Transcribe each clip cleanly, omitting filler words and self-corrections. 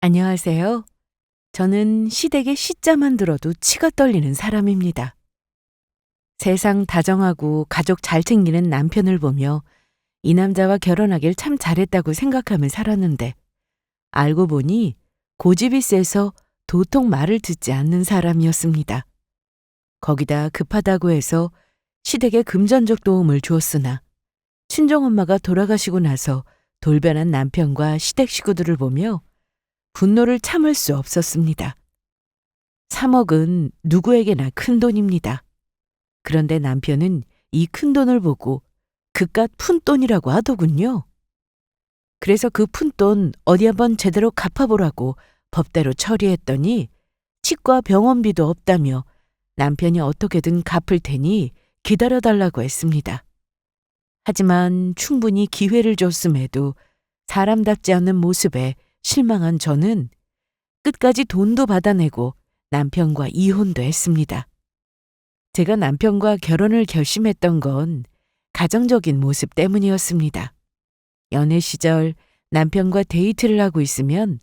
안녕하세요. 저는 시댁의 시자만 들어도 치가 떨리는 사람입니다. 세상 다정하고 가족 잘 챙기는 남편을 보며 이 남자와 결혼하길 참 잘했다고 생각하며 살았는데 알고 보니 고집이 세서 도통 말을 듣지 않는 사람이었습니다. 거기다 급하다고 해서 시댁에 금전적 도움을 주었으나 친정엄마가 돌아가시고 나서 돌변한 남편과 시댁 식구들을 보며 분노를 참을 수 없었습니다. 3억은 누구에게나 큰 돈입니다. 그런데 남편은 이 큰 돈을 보고 그깟 푼돈이라고 하더군요. 그래서 그 푼돈 어디 한번 제대로 갚아보라고 법대로 처리했더니 치과 병원비도 없다며 남편이 어떻게든 갚을 테니 기다려달라고 했습니다. 하지만 충분히 기회를 줬음에도 사람답지 않은 모습에 실망한 저는 끝까지 돈도 받아내고 남편과 이혼도 했습니다. 제가 남편과 결혼을 결심했던 건 가정적인 모습 때문이었습니다. 연애 시절 남편과 데이트를 하고 있으면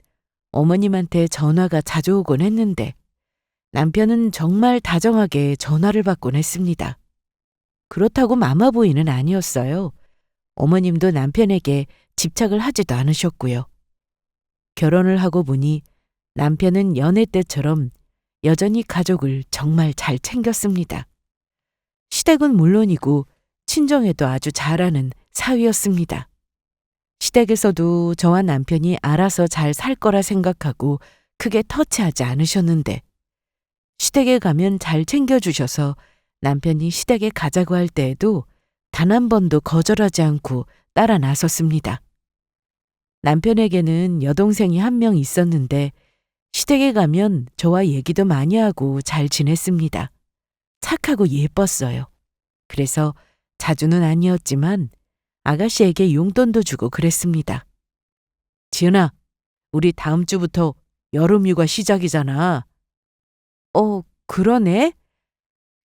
어머님한테 전화가 자주 오곤 했는데 남편은 정말 다정하게 전화를 받곤 했습니다. 그렇다고 마마보이는 아니었어요. 어머님도 남편에게 집착을 하지도 않으셨고요. 결혼을 하고 보니 남편은 연애 때처럼 여전히 가족을 정말 잘 챙겼습니다. 시댁은 물론이고 친정에도 아주 잘하는 사위였습니다. 시댁에서도 저와 남편이 알아서 잘 살 거라 생각하고 크게 터치하지 않으셨는데 시댁에 가면 잘 챙겨주셔서 남편이 시댁에 가자고 할 때에도 단 한 번도 거절하지 않고 따라 나섰습니다. 남편에게는 여동생이 한 명 있었는데 시댁에 가면 저와 얘기도 많이 하고 잘 지냈습니다. 착하고 예뻤어요. 그래서 자주는 아니었지만 아가씨에게 용돈도 주고 그랬습니다. 지은아, 우리 다음 주부터 여름휴가 시작이잖아. 그러네?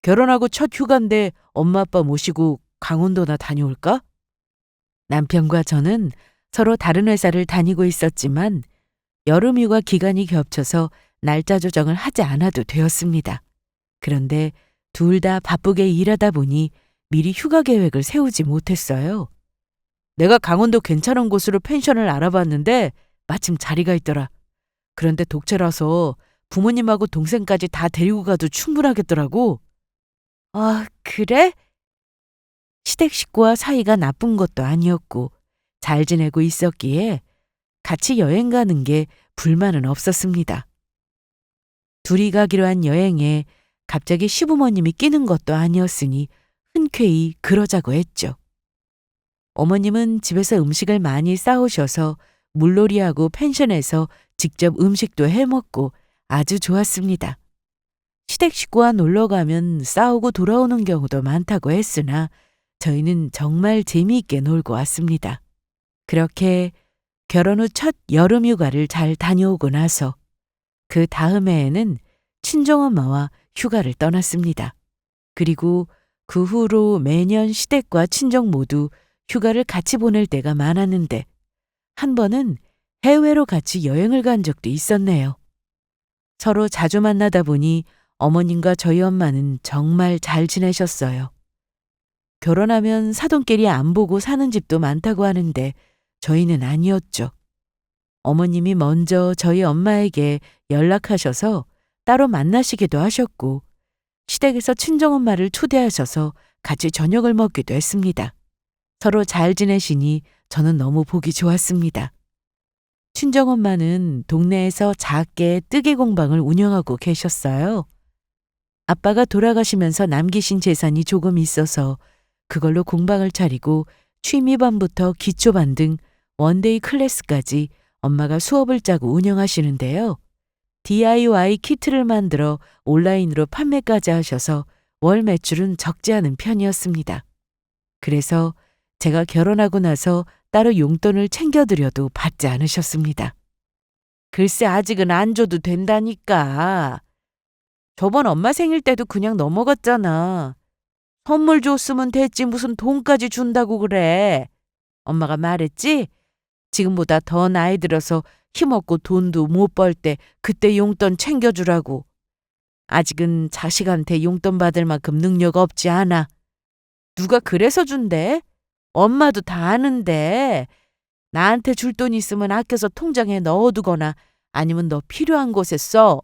결혼하고 첫 휴가인데 엄마 아빠 모시고 강원도나 다녀올까? 남편과 저는 서로 다른 회사를 다니고 있었지만 여름휴가 기간이 겹쳐서 날짜 조정을 하지 않아도 되었습니다. 그런데 둘 다 바쁘게 일하다 보니 미리 휴가 계획을 세우지 못했어요. 내가 강원도 괜찮은 곳으로 펜션을 알아봤는데 마침 자리가 있더라. 그런데 독채라서 부모님하고 동생까지 다 데리고 가도 충분하겠더라고. 아, 그래? 시댁 식구와 사이가 나쁜 것도 아니었고 잘 지내고 있었기에 같이 여행 가는 게 불만은 없었습니다. 둘이 가기로 한 여행에 갑자기 시부모님이 끼는 것도 아니었으니 흔쾌히 그러자고 했죠. 어머님은 집에서 음식을 많이 싸오셔서 물놀이하고 펜션에서 직접 음식도 해먹고 아주 좋았습니다. 시댁 식구와 놀러 가면 싸우고 돌아오는 경우도 많다고 했으나 저희는 정말 재미있게 놀고 왔습니다. 그렇게 결혼 후 첫 여름휴가를 잘 다녀오고 나서 그 다음 해에는 친정엄마와 휴가를 떠났습니다. 그리고 그 후로 매년 시댁과 친정 모두 휴가를 같이 보낼 때가 많았는데 한 번은 해외로 같이 여행을 간 적도 있었네요. 서로 자주 만나다 보니 어머님과 저희 엄마는 정말 잘 지내셨어요. 결혼하면 사돈끼리 안 보고 사는 집도 많다고 하는데 저희는 아니었죠. 어머님이 먼저 저희 엄마에게 연락하셔서 따로 만나시기도 하셨고 시댁에서 친정엄마를 초대하셔서 같이 저녁을 먹기도 했습니다. 서로 잘 지내시니 저는 너무 보기 좋았습니다. 친정엄마는 동네에서 작게 뜨개 공방을 운영하고 계셨어요. 아빠가 돌아가시면서 남기신 재산이 조금 있어서 그걸로 공방을 차리고 취미반부터 기초반 등 원데이 클래스까지 엄마가 수업을 짜고 운영하시는데요. DIY 키트를 만들어 온라인으로 판매까지 하셔서 월 매출은 적지 않은 편이었습니다. 그래서 제가 결혼하고 나서 따로 용돈을 챙겨드려도 받지 않으셨습니다. 글쎄 아직은 안 줘도 된다니까. 저번 엄마 생일 때도 그냥 넘어갔잖아. 선물 줬으면 됐지 무슨 돈까지 준다고 그래. 엄마가 말했지? 지금보다 더 나이 들어서 힘없고 돈도 못 벌 때 그때 용돈 챙겨주라고. 아직은 자식한테 용돈 받을 만큼 능력 없지 않아. 누가 그래서 준대? 엄마도 다 아는데. 나한테 줄 돈 있으면 아껴서 통장에 넣어두거나 아니면 너 필요한 곳에 써.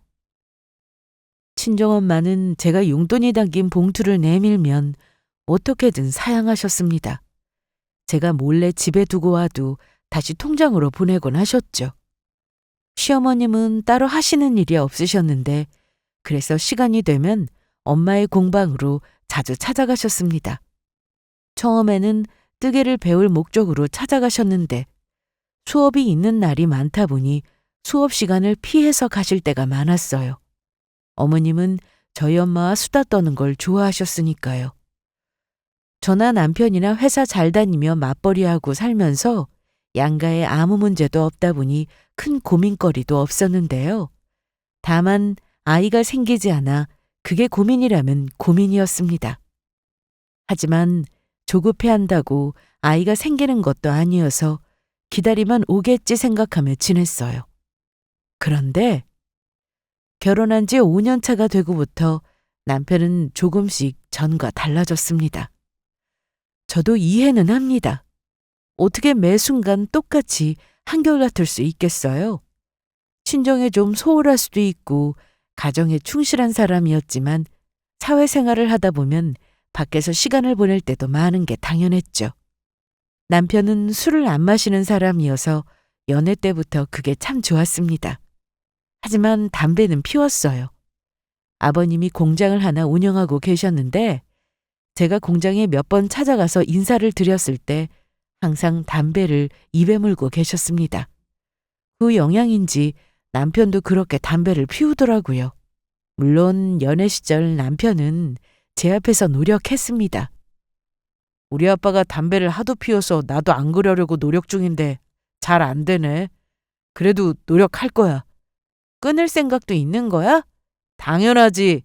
친정엄마는 제가 용돈이 담긴 봉투를 내밀면 어떻게든 사양하셨습니다. 제가 몰래 집에 두고 와도 다시 통장으로 보내곤 하셨죠. 시어머님은 따로 하시는 일이 없으셨는데 그래서 시간이 되면 엄마의 공방으로 자주 찾아가셨습니다. 처음에는 뜨개를 배울 목적으로 찾아가셨는데 수업이 있는 날이 많다 보니 수업 시간을 피해서 가실 때가 많았어요. 어머님은 저희 엄마와 수다 떠는 걸 좋아하셨으니까요. 저나 남편이나 회사 잘 다니며 맞벌이하고 살면서 양가에 아무 문제도 없다 보니 큰 고민거리도 없었는데요. 다만 아이가 생기지 않아 그게 고민이라면 고민이었습니다. 하지만 조급해한다고 아이가 생기는 것도 아니어서 기다리면 오겠지 생각하며 지냈어요. 그런데 결혼한 지 5년 차가 되고부터 남편은 조금씩 전과 달라졌습니다. 저도 이해는 합니다. 어떻게 매 순간 똑같이 한결같을 수 있겠어요? 친정에 좀 소홀할 수도 있고 가정에 충실한 사람이었지만 사회생활을 하다 보면 밖에서 시간을 보낼 때도 많은 게 당연했죠. 남편은 술을 안 마시는 사람이어서 연애 때부터 그게 참 좋았습니다. 하지만 담배는 피웠어요. 아버님이 공장을 하나 운영하고 계셨는데 제가 공장에 몇 번 찾아가서 인사를 드렸을 때 항상 담배를 입에 물고 계셨습니다. 그 영향인지 남편도 그렇게 담배를 피우더라고요. 물론 연애 시절 남편은 제 앞에서 노력했습니다. 우리 아빠가 담배를 하도 피워서 나도 안 그러려고 노력 중인데 잘 안 되네. 그래도 노력할 거야. 끊을 생각도 있는 거야? 당연하지.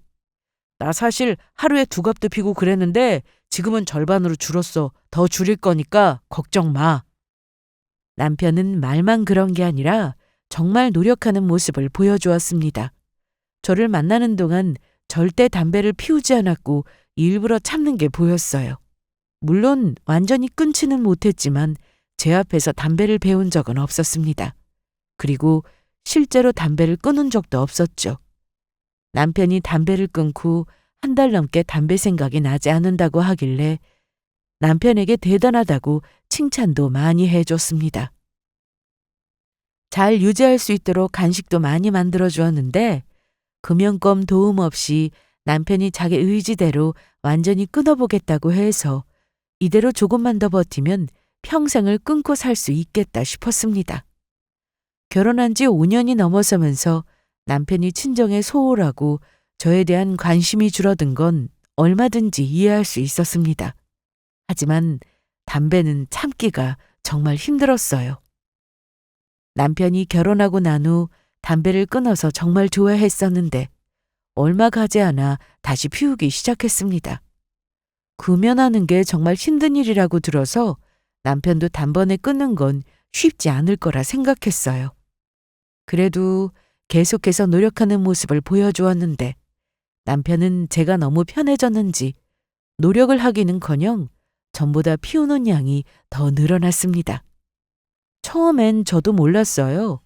나 사실 하루에 2갑도 피고 그랬는데 지금은 절반으로 줄었어. 더 줄일 거니까 걱정 마. 남편은 말만 그런 게 아니라 정말 노력하는 모습을 보여주었습니다. 저를 만나는 동안 절대 담배를 피우지 않았고 일부러 참는 게 보였어요. 물론 완전히 끊지는 못했지만 제 앞에서 담배를 배운 적은 없었습니다. 그리고 실제로 담배를 끊은 적도 없었죠. 남편이 담배를 끊고 1달 넘게 담배 생각이 나지 않는다고 하길래 남편에게 대단하다고 칭찬도 많이 해줬습니다. 잘 유지할 수 있도록 간식도 많이 만들어 주었는데 금연검 도움 없이 남편이 자기 의지대로 완전히 끊어보겠다고 해서 이대로 조금만 더 버티면 평생을 끊고 살 수 있겠다 싶었습니다. 결혼한 지 5년이 넘어서면서 남편이 친정에 소홀하고 저에 대한 관심이 줄어든 건 얼마든지 이해할 수 있었습니다. 하지만 담배는 참기가 정말 힘들었어요. 남편이 결혼하고 난 후 담배를 끊어서 정말 좋아했었는데 얼마 가지 않아 다시 피우기 시작했습니다. 금연하는 게 정말 힘든 일이라고 들어서 남편도 단번에 끊는 건 쉽지 않을 거라 생각했어요. 그래도 계속해서 노력하는 모습을 보여주었는데 남편은 제가 너무 편해졌는지 노력을 하기는커녕 전보다 피우는 양이 더 늘어났습니다. 처음엔 저도 몰랐어요.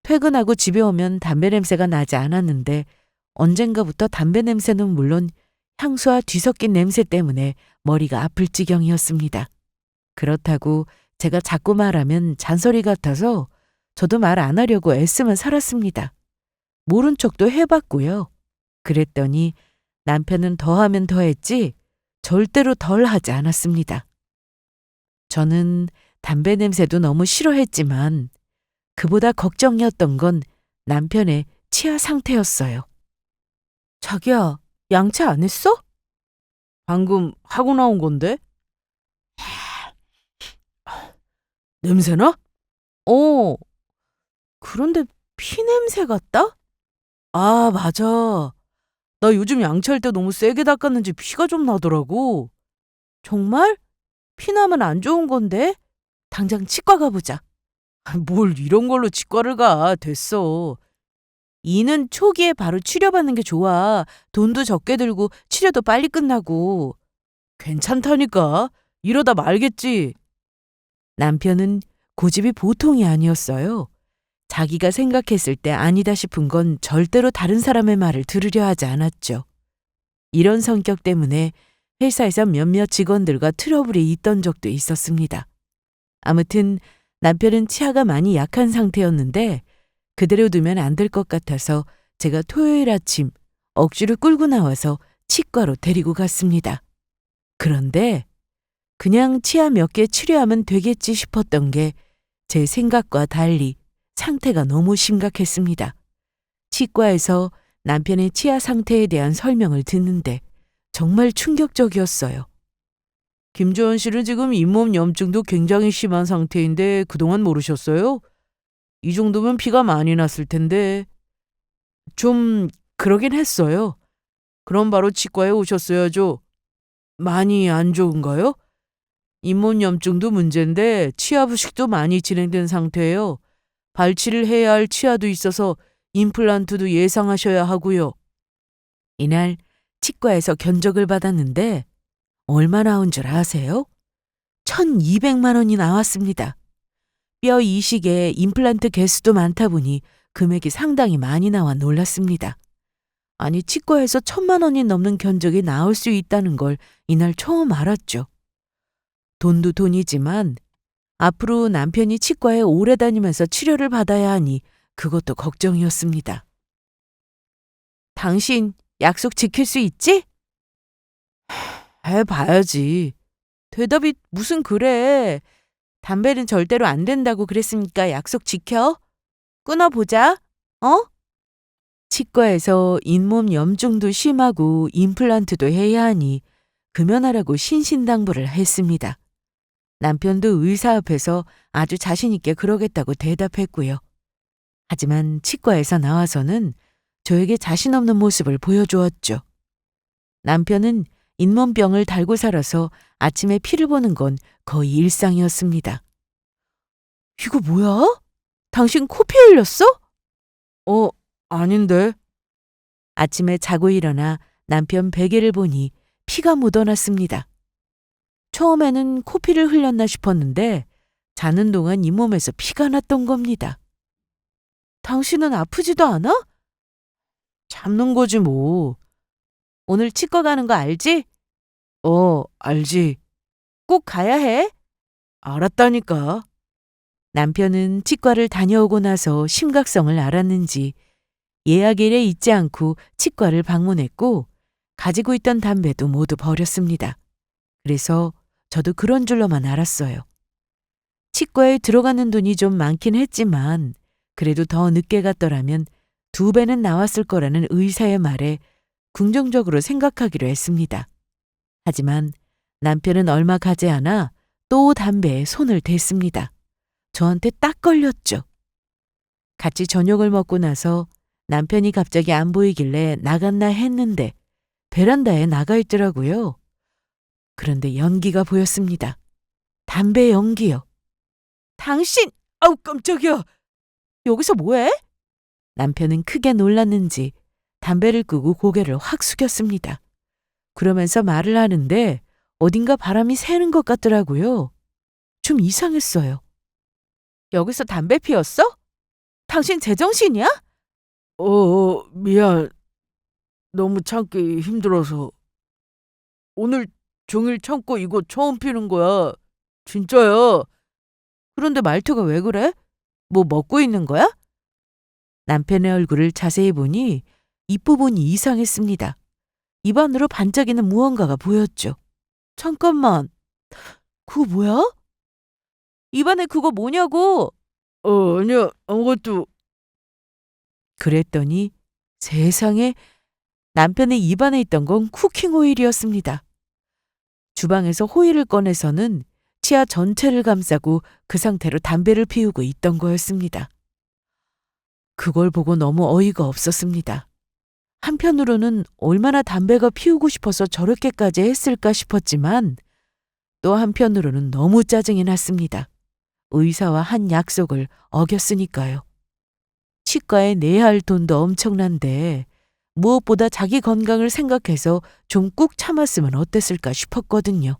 퇴근하고 집에 오면 담배 냄새가 나지 않았는데 언젠가부터 담배 냄새는 물론 향수와 뒤섞인 냄새 때문에 머리가 아플 지경이었습니다. 그렇다고 제가 자꾸 말하면 잔소리 같아서 저도 말 안 하려고 애쓰면 살았습니다. 모른 척도 해봤고요. 그랬더니 남편은 더하면 더했지 절대로 덜 하지 않았습니다. 저는 담배 냄새도 너무 싫어했지만 그보다 걱정이었던 건 남편의 치아 상태였어요. 자기야, 양치 안 했어? 방금 하고 나온 건데? 냄새나? 그런데 피 냄새 같다? 아, 맞아. 나 요즘 양치할 때 너무 세게 닦았는지 피가 좀 나더라고. 정말? 피 나면 안 좋은 건데? 당장 치과 가보자. 뭘 이런 걸로 치과를 가. 됐어. 이는 초기에 바로 치료받는 게 좋아. 돈도 적게 들고 치료도 빨리 끝나고. 괜찮다니까. 이러다 말겠지. 남편은 고집이 보통이 아니었어요. 자기가 생각했을 때 아니다 싶은 건 절대로 다른 사람의 말을 들으려 하지 않았죠. 이런 성격 때문에 회사에서 몇몇 직원들과 트러블이 있던 적도 있었습니다. 아무튼 남편은 치아가 많이 약한 상태였는데 그대로 두면 안 될 것 같아서 제가 토요일 아침 억지로 끌고 나와서 치과로 데리고 갔습니다. 그런데 그냥 치아 몇 개 치료하면 되겠지 싶었던 게 제 생각과 달리 상태가 너무 심각했습니다. 치과에서 남편의 치아 상태에 대한 설명을 듣는데 정말 충격적이었어요. 김조원 씨는 지금 잇몸 염증도 굉장히 심한 상태인데 그동안 모르셨어요? 이 정도면 피가 많이 났을 텐데. 좀 그러긴 했어요. 그럼 바로 치과에 오셨어야죠. 많이 안 좋은가요? 잇몸 염증도 문제인데 치아 부식도 많이 진행된 상태예요. 발치를 해야 할 치아도 있어서 임플란트도 예상하셔야 하고요. 이날 치과에서 견적을 받았는데 얼마 나온 줄 아세요? 1,200만 원이 나왔습니다. 뼈 이식에 임플란트 개수도 많다 보니 금액이 상당히 많이 나와 놀랐습니다. 아니, 치과에서 1,000만 원이 넘는 견적이 나올 수 있다는 걸 이날 처음 알았죠. 돈도 돈이지만 앞으로 남편이 치과에 오래 다니면서 치료를 받아야 하니 그것도 걱정이었습니다. 당신 약속 지킬 수 있지? 해봐야지. 대답이 무슨 그래. 담배는 절대로 안 된다고 그랬으니까 약속 지켜. 끊어보자. 어? 치과에서 잇몸 염증도 심하고 임플란트도 해야 하니 금연하라고 신신당부를 했습니다. 남편도 의사 앞에서 아주 자신 있게 그러겠다고 대답했고요. 하지만 치과에서 나와서는 저에게 자신 없는 모습을 보여주었죠. 남편은 잇몸병을 달고 살아서 아침에 피를 보는 건 거의 일상이었습니다. 이거 뭐야? 당신 코피 흘렸어? 아닌데. 아침에 자고 일어나 남편 베개를 보니 피가 묻어났습니다. 처음에는 코피를 흘렸나 싶었는데 자는 동안 잇몸에서 피가 났던 겁니다. 당신은 아프지도 않아? 참는 거지 뭐. 오늘 치과 가는 거 알지? 알지. 꼭 가야 해. 알았다니까. 남편은 치과를 다녀오고 나서 심각성을 알았는지 예약일에 잊지 않고 치과를 방문했고 가지고 있던 담배도 모두 버렸습니다. 그래서 저도 그런 줄로만 알았어요. 치과에 들어가는 돈이 좀 많긴 했지만 그래도 더 늦게 갔더라면 2배는 나왔을 거라는 의사의 말에 긍정적으로 생각하기로 했습니다. 하지만 남편은 얼마 가지 않아 또 담배에 손을 댔습니다. 저한테 딱 걸렸죠. 같이 저녁을 먹고 나서 남편이 갑자기 안 보이길래 나갔나 했는데 베란다에 나가 있더라고요. 그런데 연기가 보였습니다. 담배 연기요. 당신! 아우 깜짝이야. 여기서 뭐해? 남편은 크게 놀랐는지 담배를 끄고 고개를 확 숙였습니다. 그러면서 말을 하는데 어딘가 바람이 새는 것 같더라고요. 좀 이상했어요. 여기서 담배 피웠어? 당신 제정신이야? 미안. 너무 참기 힘들어서. 오늘 종일 참고 이거 처음 피는 거야. 진짜야. 그런데 말투가 왜 그래? 뭐 먹고 있는 거야? 남편의 얼굴을 자세히 보니 입부분이 이상했습니다. 입안으로 반짝이는 무언가가 보였죠. 잠깐만. 그거 뭐야? 입안에 그거 뭐냐고? 아니야. 아무것도. 그랬더니 세상에 남편의 입안에 있던 건 쿠킹 오일이었습니다. 주방에서 호일을 꺼내서는 치아 전체를 감싸고 그 상태로 담배를 피우고 있던 거였습니다. 그걸 보고 너무 어이가 없었습니다. 한편으로는 얼마나 담배가 피우고 싶어서 저렇게까지 했을까 싶었지만 또 한편으로는 너무 짜증이 났습니다. 의사와 한 약속을 어겼으니까요. 치과에 내야 할 돈도 엄청난데 무엇보다 자기 건강을 생각해서 좀 꾹 참았으면 어땠을까 싶었거든요.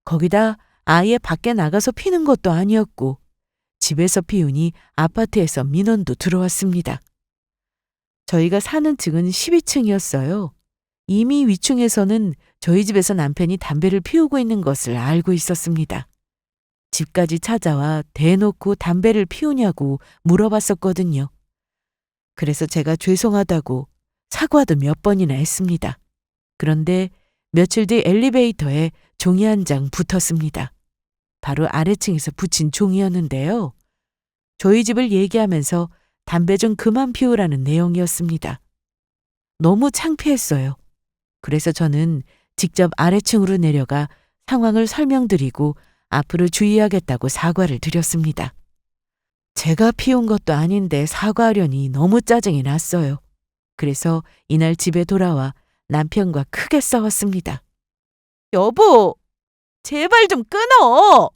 거기다 아예 밖에 나가서 피는 것도 아니었고 집에서 피우니 아파트에서 민원도 들어왔습니다. 저희가 사는 층은 12층이었어요. 이미 위층에서는 저희 집에서 남편이 담배를 피우고 있는 것을 알고 있었습니다. 집까지 찾아와 대놓고 담배를 피우냐고 물어봤었거든요. 그래서 제가 죄송하다고 사과도 몇 번이나 했습니다. 그런데 며칠 뒤 엘리베이터에 종이 한 장 붙었습니다. 바로 아래층에서 붙인 종이었는데요. 저희 집을 얘기하면서 담배 좀 그만 피우라는 내용이었습니다. 너무 창피했어요. 그래서 저는 직접 아래층으로 내려가 상황을 설명드리고 앞으로 주의하겠다고 사과를 드렸습니다. 제가 피운 것도 아닌데 사과하려니 너무 짜증이 났어요. 그래서 이날 집에 돌아와 남편과 크게 싸웠습니다. 여보, 제발 좀 끊어!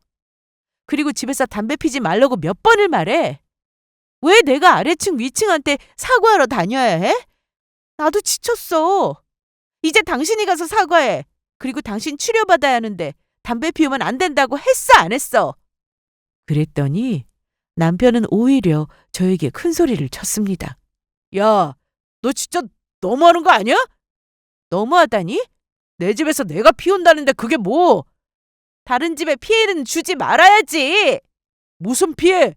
그리고 집에서 담배 피지 말라고 몇 번을 말해? 왜 내가 아래층 위층한테 사과하러 다녀야 해? 나도 지쳤어. 이제 당신이 가서 사과해. 그리고 당신 치료받아야 하는데 담배 피우면 안 된다고 했어, 안 했어? 그랬더니 남편은 오히려 저에게 큰 소리를 쳤습니다. 야, 너 진짜 너무하는 거 아니야? 너무하다니? 내 집에서 내가 피운다는데 그게 뭐? 다른 집에 피해는 주지 말아야지. 무슨 피해?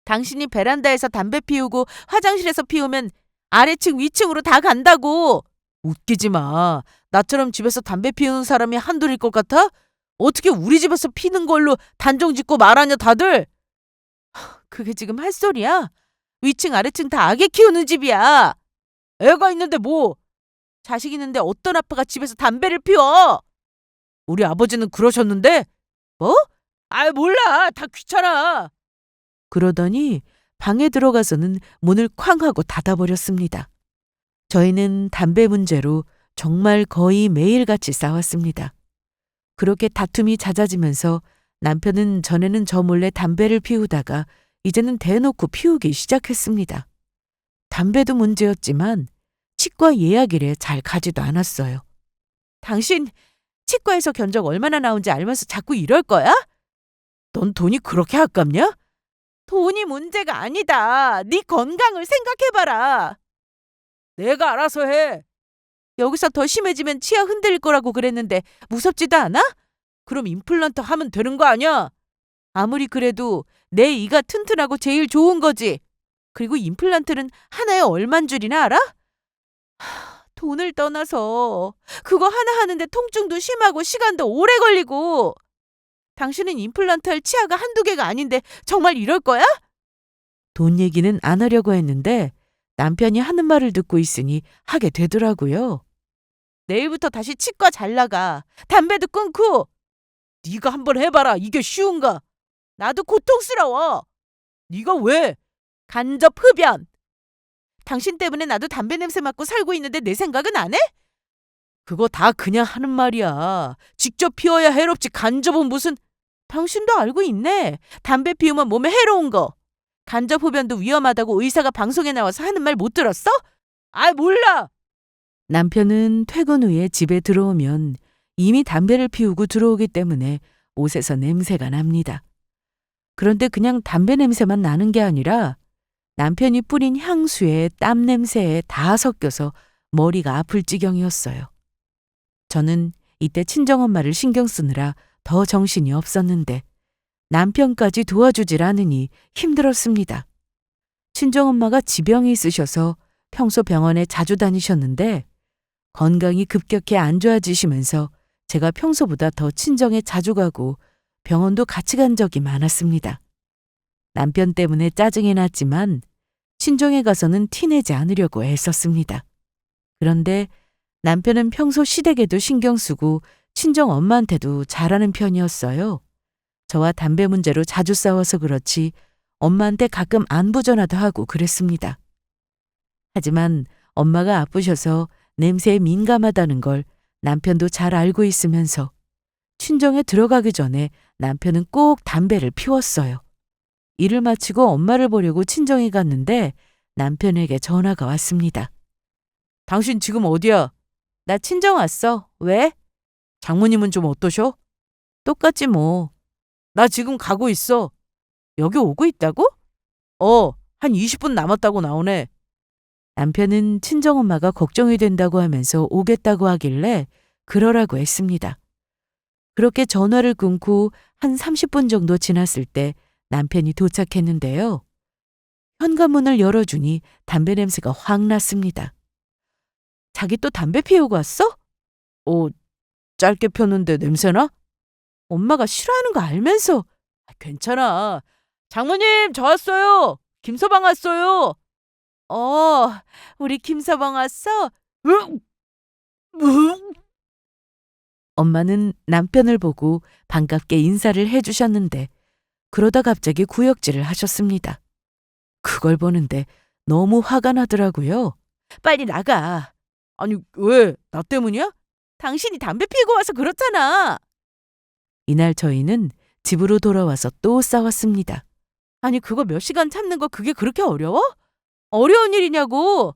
당신이 베란다에서 담배 피우고 화장실에서 피우면 아래층 위층으로 다 간다고. 웃기지 마. 나처럼 집에서 담배 피우는 사람이 한둘일 것 같아? 어떻게 우리 집에서 피는 걸로 단정 짓고 말하냐 다들? 그게 지금 할 소리야? 위층 아래층 다 아기 키우는 집이야. 애가 있는데 뭐. 자식 있는데 어떤 아빠가 집에서 담배를 피워? 우리 아버지는 그러셨는데? 뭐? 아이 몰라. 다 귀찮아. 그러더니 방에 들어가서는 문을 쾅 하고 닫아버렸습니다. 저희는 담배 문제로 정말 거의 매일같이 싸웠습니다. 그렇게 다툼이 잦아지면서 남편은 전에는 저 몰래 담배를 피우다가 이제는 대놓고 피우기 시작했습니다. 담배도 문제였지만 치과 예약일에 잘 가지도 않았어요. 당신 치과에서 견적 얼마나 나온지 알면서 자꾸 이럴 거야? 넌 돈이 그렇게 아깝냐? 돈이 문제가 아니다. 네 건강을 생각해봐라. 내가 알아서 해. 여기서 더 심해지면 치아 흔들릴 거라고 그랬는데 무섭지도 않아? 그럼 임플란트 하면 되는 거 아니야? 아무리 그래도 내 이가 튼튼하고 제일 좋은 거지. 그리고 임플란트는 하나에 얼만 줄이나 알아? 돈을 떠나서 그거 하나 하는데 통증도 심하고 시간도 오래 걸리고. 당신은 임플란트 할 치아가 한두 개가 아닌데 정말 이럴 거야? 돈 얘기는 안 하려고 했는데 남편이 하는 말을 듣고 있으니 하게 되더라고요. 내일부터 다시 치과 잘 나가. 담배도 끊고. 네가 한번 해봐라. 이게 쉬운가? 나도 고통스러워. 네가 왜? 간접 흡연. 당신 때문에 나도 담배 냄새 맡고 살고 있는데 내 생각은 안 해? 그거 다 그냥 하는 말이야. 직접 피워야 해롭지 간접은 무슨. 당신도 알고 있네. 담배 피우면 몸에 해로운 거. 간접 흡연도 위험하다고 의사가 방송에 나와서 하는 말 못 들었어? 아, 몰라. 남편은 퇴근 후에 집에 들어오면 이미 담배를 피우고 들어오기 때문에 옷에서 냄새가 납니다. 그런데 그냥 담배 냄새만 나는 게 아니라 남편이 뿌린 향수에 땀 냄새에 다 섞여서 머리가 아플 지경이었어요. 저는 이때 친정엄마를 신경 쓰느라 더 정신이 없었는데 남편까지 도와주질 않으니 힘들었습니다. 친정엄마가 지병이 있으셔서 평소 병원에 자주 다니셨는데 건강이 급격히 안 좋아지시면서 제가 평소보다 더 친정에 자주 가고 병원도 같이 간 적이 많았습니다. 남편 때문에 짜증이 났지만 친정에 가서는 티내지 않으려고 애썼습니다. 그런데 남편은 평소 시댁에도 신경 쓰고 친정 엄마한테도 잘하는 편이었어요. 저와 담배 문제로 자주 싸워서 그렇지 엄마한테 가끔 안부 전화도 하고 그랬습니다. 하지만 엄마가 아프셔서 냄새에 민감하다는 걸 남편도 잘 알고 있으면서 친정에 들어가기 전에 남편은 꼭 담배를 피웠어요. 일을 마치고 엄마를 보려고 친정에 갔는데 남편에게 전화가 왔습니다. 당신 지금 어디야? 나 친정 왔어. 왜? 장모님은 좀 어떠셔? 똑같지 뭐. 나 지금 가고 있어. 여기 오고 있다고? 한 20분 남았다고 나오네. 남편은 친정엄마가 걱정이 된다고 하면서 오겠다고 하길래 그러라고 했습니다. 그렇게 전화를 끊고 한 30분 정도 지났을 때 남편이 도착했는데요. 현관문을 열어주니 담배 냄새가 확 났습니다. 자기 또 담배 피우고 왔어? 어, 짧게 폈는데 냄새나? 엄마가 싫어하는 거 알면서. 괜찮아. 장모님, 저 왔어요. 김서방 왔어요. 어, 우리 김서방 왔어? 으, 으. 엄마는 남편을 보고 반갑게 인사를 해주셨는데 그러다 갑자기 구역질을 하셨습니다. 그걸 보는데 너무 화가 나더라고요. 빨리 나가. 아니, 왜? 나 때문이야? 당신이 담배 피우고 와서 그렇잖아. 이날 저희는 집으로 돌아와서 또 싸웠습니다. 아니, 그거 몇 시간 참는 거 그게 그렇게 어려워? 어려운 일이냐고.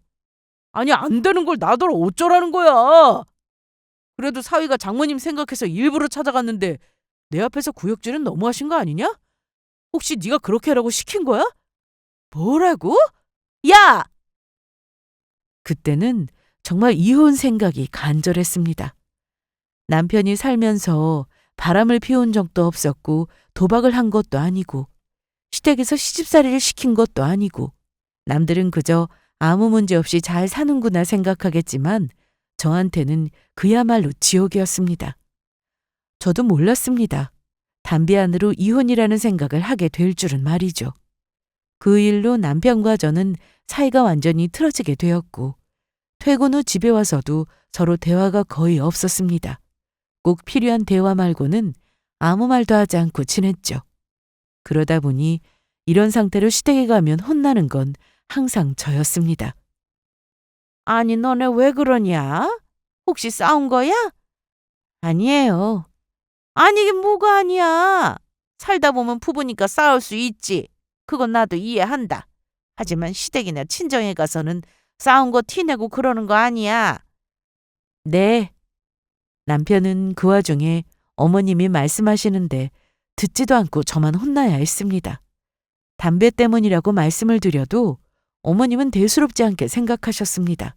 아니, 안 되는 걸 나더러 어쩌라는 거야. 그래도 사위가 장모님 생각해서 일부러 찾아갔는데 내 앞에서 구역질은 너무하신 거 아니냐? 혹시 네가 그렇게 하라고 시킨 거야? 뭐라고? 야! 그때는 정말 이혼 생각이 간절했습니다. 남편이 살면서 바람을 피운 적도 없었고 도박을 한 것도 아니고 시댁에서 시집살이를 시킨 것도 아니고 남들은 그저 아무 문제 없이 잘 사는구나 생각하겠지만 저한테는 그야말로 지옥이었습니다. 저도 몰랐습니다. 담배 안으로 이혼이라는 생각을 하게 될 줄은 말이죠. 그 일로 남편과 저는 사이가 완전히 틀어지게 되었고 퇴근 후 집에 와서도 서로 대화가 거의 없었습니다. 꼭 필요한 대화 말고는 아무 말도 하지 않고 지냈죠. 그러다 보니 이런 상태로 시댁에 가면 혼나는 건 항상 저였습니다. 아니, 너네 왜 그러냐? 혹시 싸운 거야? 아니에요. 아니, 이게 뭐가 아니야. 살다 보면 부부니까 싸울 수 있지. 그건 나도 이해한다. 하지만 시댁이나 친정에 가서는 싸운 거 티내고 그러는 거 아니야. 네. 남편은 그 와중에 어머님이 말씀하시는데 듣지도 않고 저만 혼나야 했습니다. 담배 때문이라고 말씀을 드려도 어머님은 대수롭지 않게 생각하셨습니다.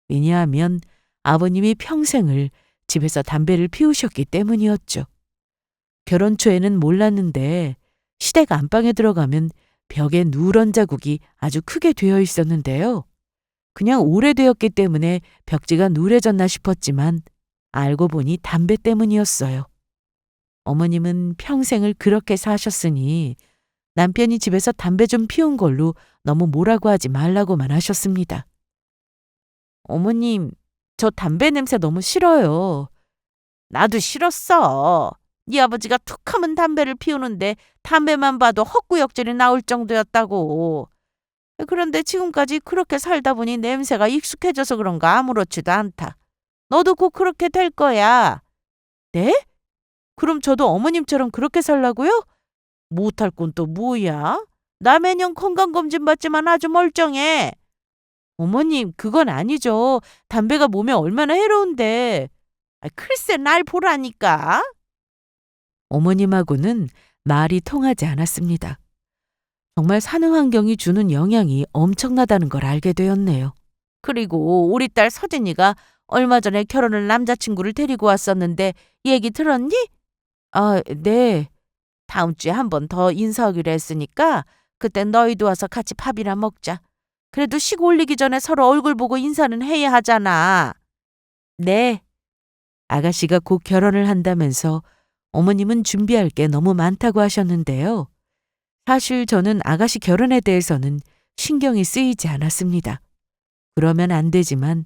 왜냐하면 아버님이 평생을 집에서 담배를 피우셨기 때문이었죠. 결혼 초에는 몰랐는데 시댁 안방에 들어가면 벽에 누런 자국이 아주 크게 되어 있었는데요. 그냥 오래되었기 때문에 벽지가 누래졌나 싶었지만 알고 보니 담배 때문이었어요. 어머님은 평생을 그렇게 사셨으니 남편이 집에서 담배 좀 피운 걸로 너무 뭐라고 하지 말라고만 하셨습니다. 어머님, 저 담배 냄새 너무 싫어요. 나도 싫었어. 네 아버지가 툭하면 담배를 피우는데 담배만 봐도 헛구역질이 나올 정도였다고. 그런데 지금까지 그렇게 살다 보니 냄새가 익숙해져서 그런가 아무렇지도 않다. 너도 곧 그렇게 될 거야. 네? 그럼 저도 어머님처럼 그렇게 살라고요? 못할 건 또 뭐야? 나 매년 건강검진 받지만 아주 멀쩡해. 어머님, 그건 아니죠. 담배가 몸에 얼마나 해로운데. 글쎄, 날 보라니까. 어머님하고는 말이 통하지 않았습니다. 정말 사는 환경이 주는 영향이 엄청나다는 걸 알게 되었네요. 그리고 우리 딸 서진이가 얼마 전에 결혼을 남자친구를 데리고 왔었는데 얘기 들었니? 아, 네. 다음 주에 한 번 더 인사하기로 했으니까 그때 너희도 와서 같이 밥이나 먹자. 그래도 식 올리기 전에 서로 얼굴 보고 인사는 해야 하잖아. 네. 아가씨가 곧 결혼을 한다면서 어머님은 준비할 게 너무 많다고 하셨는데요. 사실 저는 아가씨 결혼에 대해서는 신경이 쓰이지 않았습니다. 그러면 안 되지만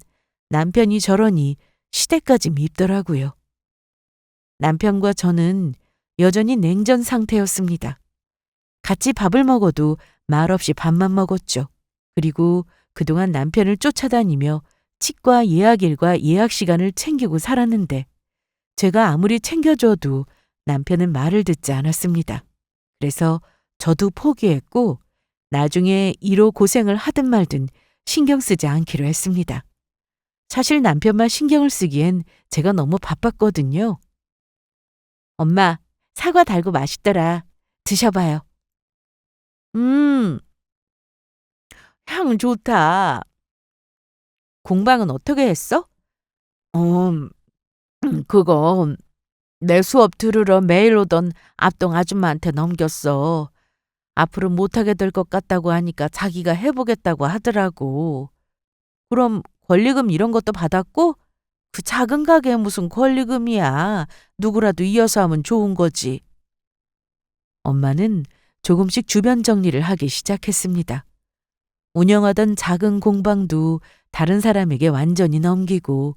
남편이 저러니 시댁까지 밉더라고요. 남편과 저는 여전히 냉전 상태였습니다. 같이 밥을 먹어도 말없이 밥만 먹었죠. 그리고 그동안 남편을 쫓아다니며 치과 예약일과 예약 시간을 챙기고 살았는데 제가 아무리 챙겨줘도 남편은 말을 듣지 않았습니다. 그래서 저도 포기했고 나중에 이로 고생을 하든 말든 신경 쓰지 않기로 했습니다. 사실 남편만 신경을 쓰기엔 제가 너무 바빴거든요. 엄마, 사과 달고 맛있더라. 드셔봐요. 음, 향 좋다. 공방은 어떻게 했어? 어, 그거 내 수업 들으러 매일 오던 앞동 아줌마한테 넘겼어. 앞으로 못하게 될 것 같다고 하니까 자기가 해보겠다고 하더라고. 그럼 권리금 이런 것도 받았고? 그 작은 가게에 무슨 권리금이야. 누구라도 이어서 하면 좋은 거지. 엄마는 조금씩 주변 정리를 하기 시작했습니다. 운영하던 작은 공방도 다른 사람에게 완전히 넘기고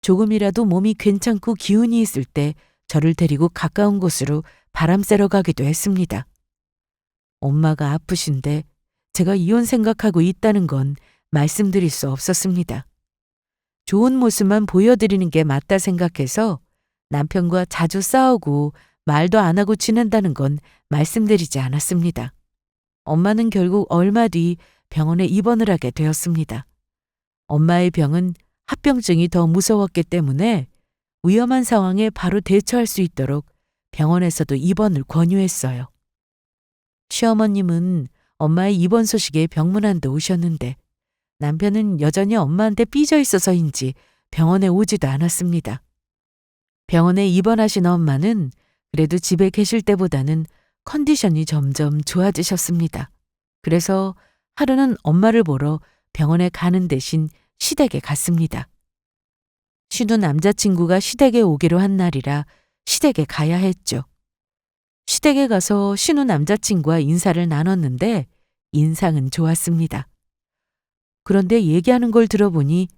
조금이라도 몸이 괜찮고 기운이 있을 때 저를 데리고 가까운 곳으로 바람 쐬러 가기도 했습니다. 엄마가 아프신데 제가 이혼 생각하고 있다는 건 말씀드릴 수 없었습니다. 좋은 모습만 보여드리는 게 맞다 생각해서 남편과 자주 싸우고 말도 안 하고 지낸다는 건 말씀드리지 않았습니다. 엄마는 결국 얼마 뒤 병원에 입원을 하게 되었습니다. 엄마의 병은 합병증이 더 무서웠기 때문에 위험한 상황에 바로 대처할 수 있도록 병원에서도 입원을 권유했어요. 시어머님은 엄마의 입원 소식에 병문안도 오셨는데 남편은 여전히 엄마한테 삐져 있어서인지 병원에 오지도 않았습니다. 병원에 입원하신 엄마는 그래도 집에 계실 때보다는 컨디션이 점점 좋아지셨습니다. 그래서 하루는 엄마를 보러 병원에 가는 대신 시댁에 갔습니다. 신우 남자친구가 시댁에 오기로 한 날이라 시댁에 가야 했죠. 시댁에 가서 신우 남자친구와 인사를 나눴는데 인상은 좋았습니다. 그런데 얘기하는 걸 들어보니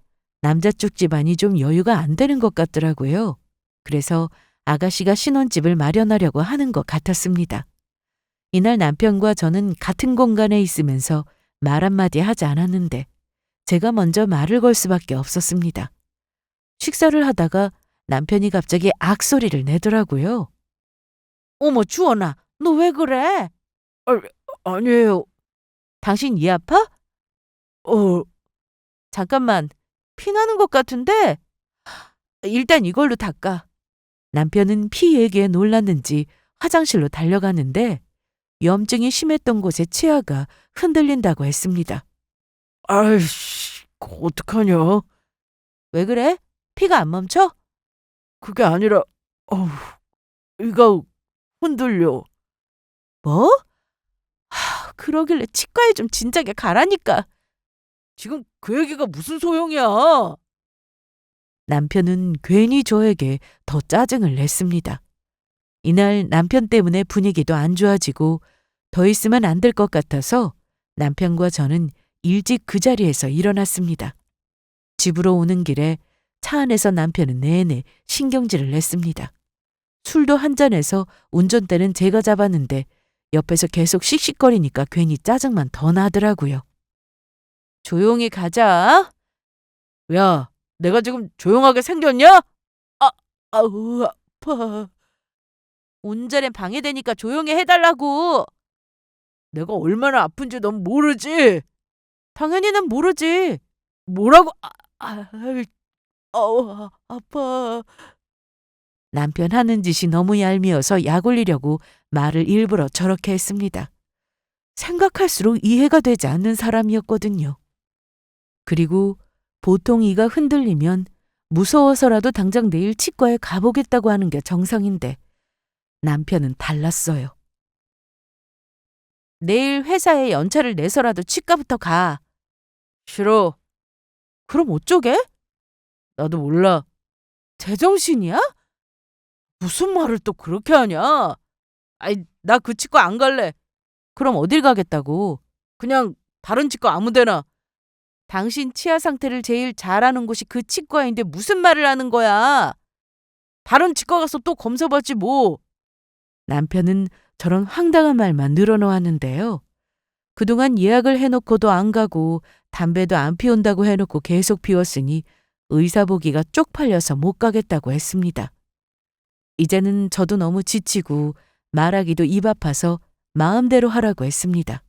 남자 쪽 집안이 좀 여유가 안 되는 것 같더라고요. 그래서 아가씨가 신혼집을 마련하려고 하는 것 같았습니다. 이날 남편과 저는 같은 공간에 있으면서 말 한마디 하지 않았는데 제가 먼저 말을 걸 수밖에 없었습니다. 식사를 하다가 남편이 갑자기 악소리를 내더라고요. 어머, 주원아, 너 왜 그래? 아니에요. 당신 이 아파? 잠깐만, 피나는 것 같은데? 일단 이걸로 닦아. 남편은 피 얘기에 놀랐는지 화장실로 달려가는데 염증이 심했던 곳에 치아가 흔들린다고 했습니다. 아이씨, 어떡하냐? 왜 그래? 피가 안 멈춰? 그게 아니라, 이가 흔들려. 뭐? 그러길래 치과에 좀 진작에 가라니까. 지금 그 얘기가 무슨 소용이야? 남편은 괜히 저에게 더 짜증을 냈습니다. 이날 남편 때문에 분위기도 안 좋아지고 더 있으면 안 될 것 같아서 남편과 저는 일찍 그 자리에서 일어났습니다. 집으로 오는 길에 차 안에서 남편은 내내 신경질을 냈습니다. 술도 한 잔해서 운전대는 제가 잡았는데 옆에서 계속 씩씩거리니까 괜히 짜증만 더 나더라고요. 조용히 가자. 야, 내가 지금 조용하게 생겼냐? 아우, 아파. 운전에 방해되니까 조용히 해달라고. 내가 얼마나 아픈지 넌 모르지? 당연히 난 모르지. 뭐라고? 아파. 남편 하는 짓이 너무 얄미워서 약 올리려고 말을 일부러 저렇게 했습니다. 생각할수록 이해가 되지 않는 사람이었거든요. 그리고 보통 이가 흔들리면 무서워서라도 당장 내일 치과에 가보겠다고 하는 게 정상인데 남편은 달랐어요. 내일 회사에 연차를 내서라도 치과부터 가. 싫어. 그럼 어쩌게? 나도 몰라. 제정신이야? 무슨 말을 또 그렇게 하냐? 아이, 나 그 치과 안 갈래. 그럼 어딜 가겠다고? 그냥 다른 치과 아무 데나. 당신 치아 상태를 제일 잘 아는 곳이 그 치과인데 무슨 말을 하는 거야? 다른 치과 가서 또 검사받지 뭐. 남편은 저런 황당한 말만 늘어놓았는데요. 그동안 예약을 해놓고도 안 가고 담배도 안 피운다고 해놓고 계속 피웠으니 의사 보기가 쪽팔려서 못 가겠다고 했습니다. 이제는 저도 너무 지치고 말하기도 입 아파서 마음대로 하라고 했습니다.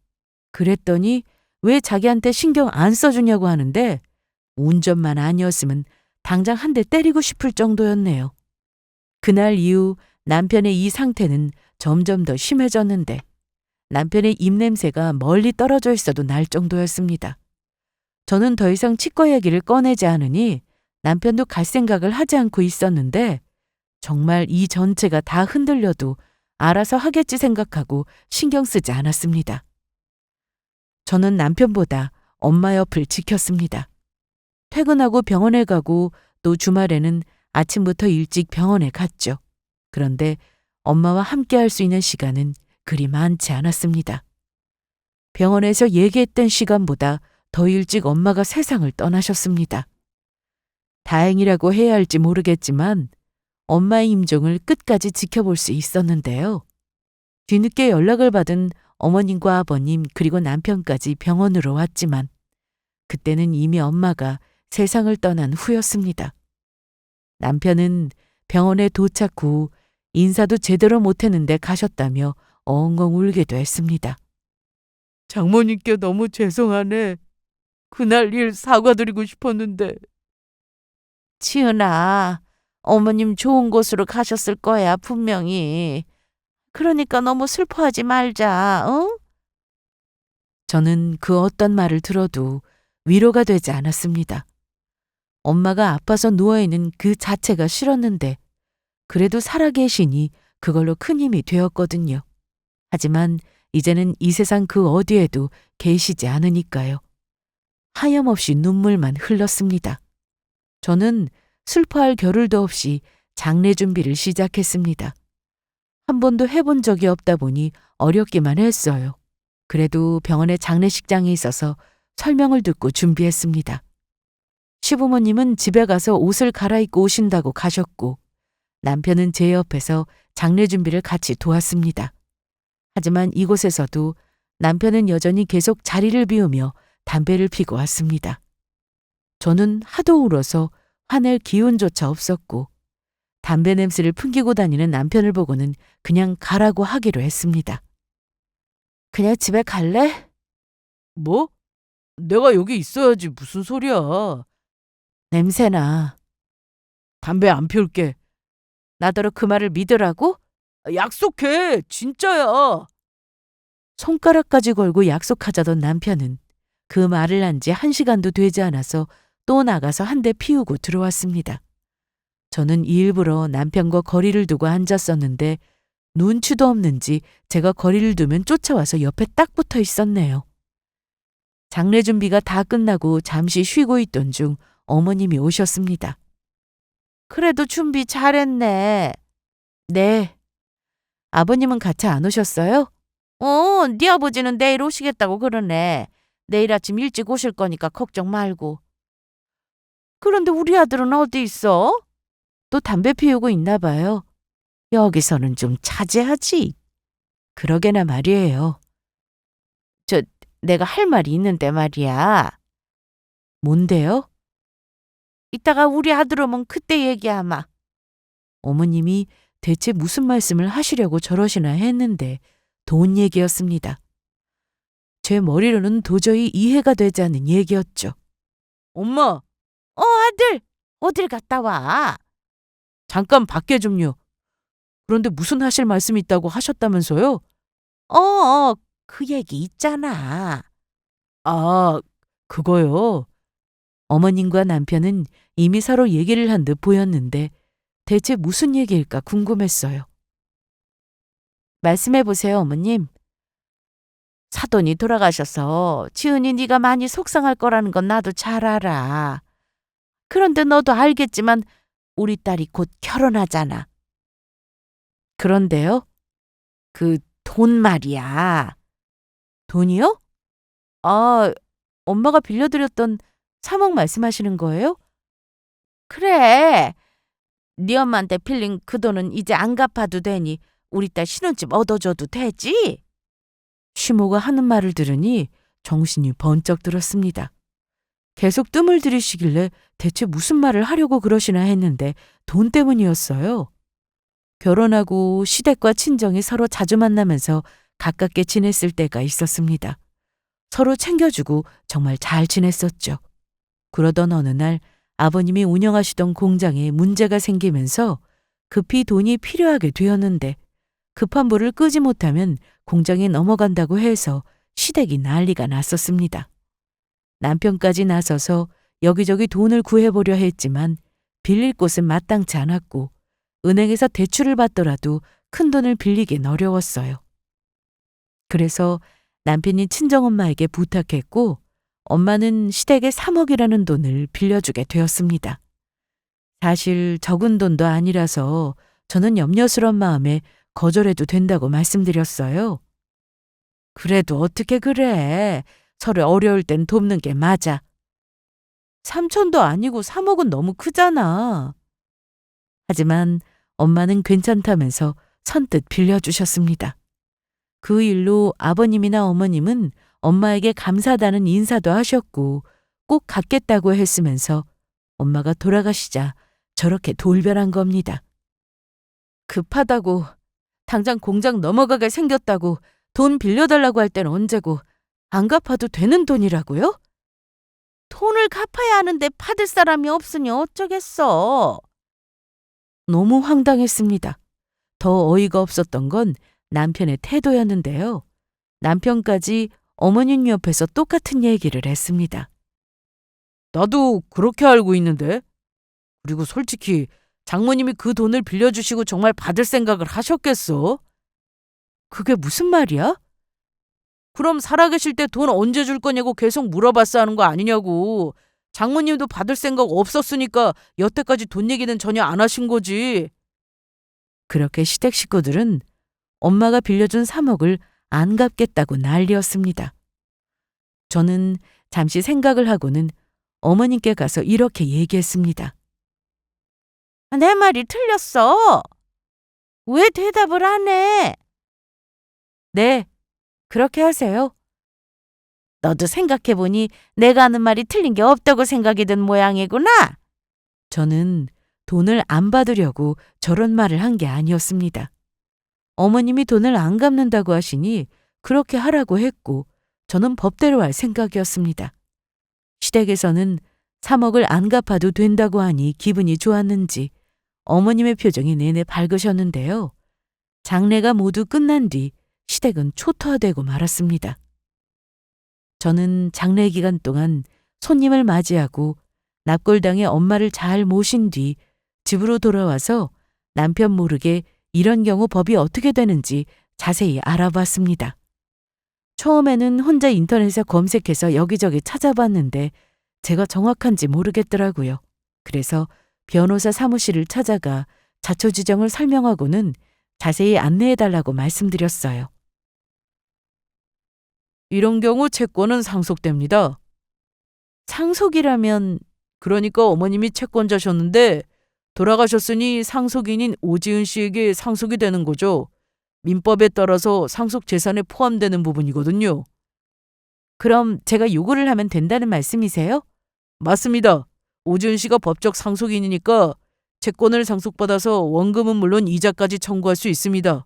그랬더니 왜 자기한테 신경 안 써주냐고 하는데 운전만 아니었으면 당장 한 대 때리고 싶을 정도였네요. 그날 이후 남편의 이 상태는 점점 더 심해졌는데 남편의 입냄새가 멀리 떨어져 있어도 날 정도였습니다. 저는 더 이상 치과 얘기를 꺼내지 않으니 남편도 갈 생각을 하지 않고 있었는데 정말 이 전체가 다 흔들려도 알아서 하겠지 생각하고 신경 쓰지 않았습니다. 저는 남편보다 엄마 옆을 지켰습니다. 퇴근하고 병원에 가고 또 주말에는 아침부터 일찍 병원에 갔죠. 그런데 엄마와 함께 할 수 있는 시간은 그리 많지 않았습니다. 병원에서 얘기했던 시간보다 더 일찍 엄마가 세상을 떠나셨습니다. 다행이라고 해야 할지 모르겠지만 엄마의 임종을 끝까지 지켜볼 수 있었는데요. 뒤늦게 연락을 받은 어머님과 아버님 그리고 남편까지 병원으로 왔지만 그때는 이미 엄마가 세상을 떠난 후였습니다. 남편은 병원에 도착 후 인사도 제대로 못했는데 가셨다며 엉엉 울기도 했습니다. 장모님께 너무 죄송하네. 그날 일 사과드리고 싶었는데. 치은아, 어머님 좋은 곳으로 가셨을 거야, 분명히. 그러니까 너무 슬퍼하지 말자, 응? 저는 그 어떤 말을 들어도 위로가 되지 않았습니다. 엄마가 아파서 누워있는 그 자체가 싫었는데 그래도 살아계시니 그걸로 큰 힘이 되었거든요. 하지만 이제는 이 세상 그 어디에도 계시지 않으니까요. 하염없이 눈물만 흘렀습니다. 저는 슬퍼할 겨를도 없이 장례 준비를 시작했습니다. 한 번도 해본 적이 없다 보니 어렵기만 했어요. 그래도 병원에 장례식장이 있어서 설명을 듣고 준비했습니다. 시부모님은 집에 가서 옷을 갈아입고 오신다고 가셨고 남편은 제 옆에서 장례 준비를 같이 도왔습니다. 하지만 이곳에서도 남편은 여전히 계속 자리를 비우며 담배를 피고 왔습니다. 저는 하도 울어서 화낼 기운조차 없었고 담배 냄새를 풍기고 다니는 남편을 보고는 그냥 가라고 하기로 했습니다. 그냥 집에 갈래? 뭐? 내가 여기 있어야지 무슨 소리야. 냄새나. 담배 안 피울게. 나더러 그 말을 믿으라고? 약속해. 진짜야. 손가락까지 걸고 약속하자던 남편은 그 말을 한 지 1시간도 되지 않아서 또 나가서 한 대 피우고 들어왔습니다. 저는 일부러 남편과 거리를 두고 앉았었는데 눈치도 없는지 제가 거리를 두면 쫓아와서 옆에 딱 붙어 있었네요. 장례 준비가 다 끝나고 잠시 쉬고 있던 중 어머님이 오셨습니다. 그래도 준비 잘했네. 네. 아버님은 같이 안 오셨어요? 네 아버지는 내일 오시겠다고 그러네. 내일 아침 일찍 오실 거니까 걱정 말고. 그런데 우리 아들은 어디 있어? 또 담배 피우고 있나 봐요. 여기서는 좀 자제하지. 그러게나 말이에요. 내가 할 말이 있는데 말이야. 뭔데요? 이따가 우리 아들 오면 그때 얘기하마. 어머님이 대체 무슨 말씀을 하시려고 저러시나 했는데 돈 얘기였습니다. 제 머리로는 도저히 이해가 되지 않는 얘기였죠. 엄마! 아들! 어딜 갔다 와? 잠깐 밖에 좀요. 그런데 무슨 하실 말씀이 있다고 하셨다면서요? 그 얘기 있잖아. 아, 그거요? 어머님과 남편은 이미 서로 얘기를 한 듯 보였는데 대체 무슨 얘기일까 궁금했어요. 말씀해 보세요, 어머님. 사돈이 돌아가셔서 지은이 네가 많이 속상할 거라는 건 나도 잘 알아. 그런데 너도 알겠지만 우리 딸이 곧 결혼하잖아. 그런데요? 그 돈 말이야. 돈이요? 아, 엄마가 빌려드렸던 3억 말씀하시는 거예요? 그래. 네 엄마한테 빌린 그 돈은 이제 안 갚아도 되니 우리 딸 신혼집 얻어줘도 되지? 시모가 하는 말을 들으니 정신이 번쩍 들었습니다. 계속 뜸을 들이시길래 대체 무슨 말을 하려고 그러시나 했는데 돈 때문이었어요. 결혼하고 시댁과 친정이 서로 자주 만나면서 가깝게 지냈을 때가 있었습니다. 서로 챙겨주고 정말 잘 지냈었죠. 그러던 어느 날 아버님이 운영하시던 공장에 문제가 생기면서 급히 돈이 필요하게 되었는데 급한 불을 끄지 못하면 공장에 넘어간다고 해서 시댁이 난리가 났었습니다. 남편까지 나서서 여기저기 돈을 구해보려 했지만 빌릴 곳은 마땅치 않았고 은행에서 대출을 받더라도 큰 돈을 빌리긴 어려웠어요. 그래서 남편이 친정엄마에게 부탁했고 엄마는 시댁에 3억이라는 돈을 빌려주게 되었습니다. 사실 적은 돈도 아니라서 저는 염려스러운 마음에 거절해도 된다고 말씀드렸어요. 그래도 어떻게 그래? 서로 어려울 땐 돕는 게 맞아. 3천도 아니고 3억은 너무 크잖아. 하지만 엄마는 괜찮다면서 선뜻 빌려주셨습니다. 그 일로 아버님이나 어머님은 엄마에게 감사하다는 인사도 하셨고 꼭 갚겠다고 했으면서 엄마가 돌아가시자 저렇게 돌변한 겁니다. 급하다고 당장 공장 넘어가게 생겼다고 돈 빌려달라고 할 땐 언제고 안 갚아도 되는 돈이라고요? 돈을 갚아야 하는데 받을 사람이 없으니 어쩌겠어. 너무 황당했습니다. 더 어이가 없었던 건 남편의 태도였는데요. 남편까지 어머님 옆에서 똑같은 얘기를 했습니다. 나도 그렇게 알고 있는데. 그리고 솔직히 장모님이 그 돈을 빌려주시고 정말 받을 생각을 하셨겠어? 그게 무슨 말이야? 그럼 살아계실 때 돈 언제 줄 거냐고 계속 물어봤어 하는 거 아니냐고. 장모님도 받을 생각 없었으니까 여태까지 돈 얘기는 전혀 안 하신 거지. 그렇게 시댁 식구들은 엄마가 빌려준 3억을 안 갚겠다고 난리였습니다. 저는 잠시 생각을 하고는 어머님께 가서 이렇게 얘기했습니다. 내 말이 틀렸어. 왜 대답을 안 해? 네, 그렇게 하세요. 너도 생각해보니 내가 하는 말이 틀린 게 없다고 생각이 든 모양이구나. 저는 돈을 안 받으려고 저런 말을 한 게 아니었습니다. 어머님이 돈을 안 갚는다고 하시니 그렇게 하라고 했고 저는 법대로 할 생각이었습니다. 시댁에서는 3억을 안 갚아도 된다고 하니 기분이 좋았는지 어머님의 표정이 내내 밝으셨는데요. 장례가 모두 끝난 뒤 시댁은 초토화되고 말았습니다. 저는 장례 기간 동안 손님을 맞이하고 납골당에 엄마를 잘 모신 뒤 집으로 돌아와서 남편 모르게 이런 경우 법이 어떻게 되는지 자세히 알아봤습니다. 처음에는 혼자 인터넷에 검색해서 여기저기 찾아봤는데 제가 정확한지 모르겠더라고요. 그래서 변호사 사무실을 찾아가 자초지정을 설명하고는 자세히 안내해달라고 말씀드렸어요. 이런 경우 채권은 상속됩니다. 상속이라면 그러니까 어머님이 채권자셨는데 돌아가셨으니 상속인인 오지은 씨에게 상속이 되는 거죠. 민법에 따라서 상속 재산에 포함되는 부분이거든요. 그럼 제가 요구를 하면 된다는 말씀이세요? 맞습니다. 오지은 씨가 법적 상속인이니까 채권을 상속받아서 원금은 물론 이자까지 청구할 수 있습니다.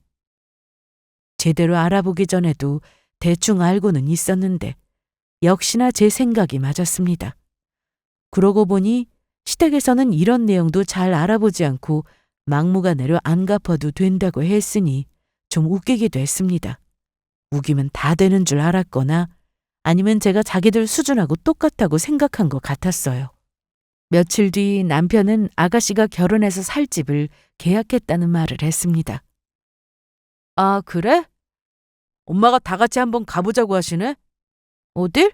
제대로 알아보기 전에도 대충 알고는 있었는데 역시나 제 생각이 맞았습니다. 그러고 보니 시댁에서는 이런 내용도 잘 알아보지 않고 막무가내로 안 갚아도 된다고 했으니 좀 웃기기도 했습니다. 우기면 다 되는 줄 알았거나 아니면 제가 자기들 수준하고 똑같다고 생각한 것 같았어요. 며칠 뒤 남편은 아가씨가 결혼해서 살 집을 계약했다는 말을 했습니다. 아, 그래? 엄마가 다 같이 한번 가보자고 하시네? 어딜?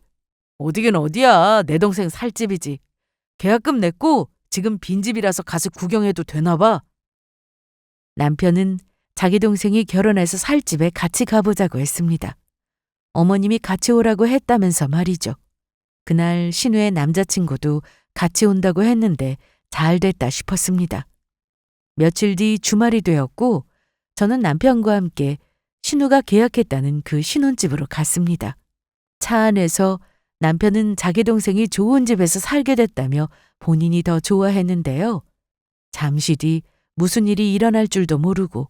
어디긴 어디야. 내 동생 살 집이지. 계약금 냈고 지금 빈집이라서 가서 구경해도 되나 봐. 남편은 자기 동생이 결혼해서 살 집에 같이 가보자고 했습니다. 어머님이 같이 오라고 했다면서 말이죠. 그날 신우의 남자친구도 같이 온다고 했는데 잘 됐다 싶었습니다. 며칠 뒤 주말이 되었고 저는 남편과 함께 신우가 계약했다는 그 신혼집으로 갔습니다. 차 안에서 남편은 자기 동생이 좋은 집에서 살게 됐다며 본인이 더 좋아했는데요. 잠시 뒤 무슨 일이 일어날 줄도 모르고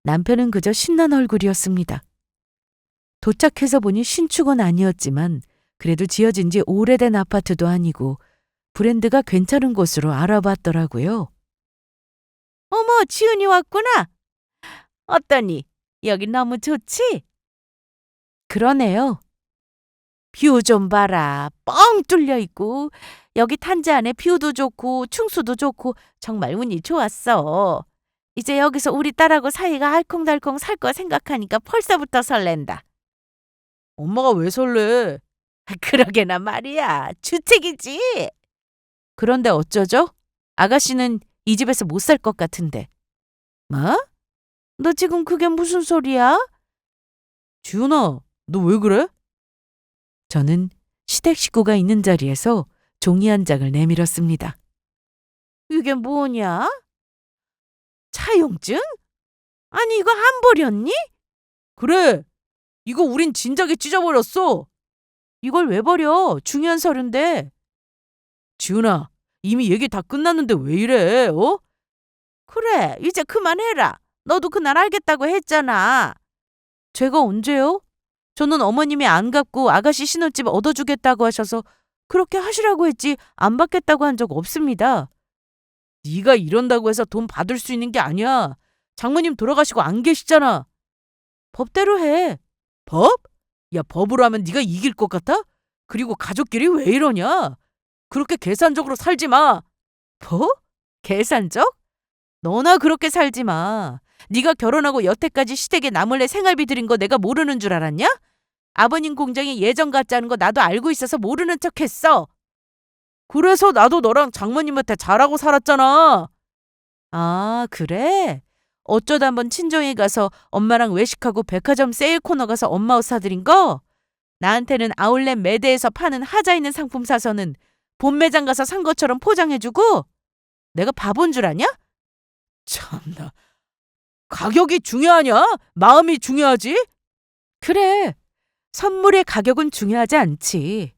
남편은 그저 신난 얼굴이었습니다. 도착해서 보니 신축은 아니었지만 그래도 지어진 지 오래된 아파트도 아니고 브랜드가 괜찮은 곳으로 알아봤더라고요. 어머, 지은이 왔구나. 어떠니? 여기 너무 좋지? 그러네요. 뷰 좀 봐라. 뻥 뚫려 있고 여기 탄자 안에 뷰도 좋고 충수도 좋고 정말 운이 좋았어. 이제 여기서 우리 딸하고 사이가 알콩달콩 살 거 생각하니까 벌써부터 설렌다. 엄마가 왜 설레? 그러게나 말이야. 주책이지. 그런데 어쩌죠? 아가씨는 이 집에서 못 살 것 같은데. 뭐? 너 지금 그게 무슨 소리야? 지훈아, 너 왜 그래? 저는 시댁 식구가 있는 자리에서 종이 한 장을 내밀었습니다. 이게 뭐냐? 차용증? 아니 이거 안 버렸니? 그래. 이거 우린 진작에 찢어버렸어. 이걸 왜 버려? 중요한 서류인데. 지훈아, 이미 얘기 다 끝났는데 왜 이래? 어? 그래, 이제 그만해라. 너도 그날 알겠다고 했잖아. 제가 언제요? 저는 어머님이 안 갚고 아가씨 신혼집 얻어주겠다고 하셔서 그렇게 하시라고 했지 안 받겠다고 한 적 없습니다. 네가 이런다고 해서 돈 받을 수 있는 게 아니야. 장모님 돌아가시고 안 계시잖아. 법대로 해. 법? 야, 법으로 하면 네가 이길 것 같아? 그리고 가족끼리 왜 이러냐? 그렇게 계산적으로 살지 마. 뭐? 계산적? 너나 그렇게 살지 마. 네가 결혼하고 여태까지 시댁에 나몰래 생활비 들인 거 내가 모르는 줄 알았냐? 아버님 공장이 예전 같지 않은 거 나도 알고 있어서 모르는 척 했어. 그래서 나도 너랑 장모님한테 잘하고 살았잖아. 아, 그래? 어쩌다 한번 친정에 가서 엄마랑 외식하고 백화점 세일 코너 가서 엄마 옷 사드린 거? 나한테는 아울렛 매대에서 파는 하자 있는 상품 사서는 본 매장 가서 산 것처럼 포장해주고? 내가 바본 줄 아냐? 참나. 가격이 중요하냐? 마음이 중요하지? 그래. 선물의 가격은 중요하지 않지.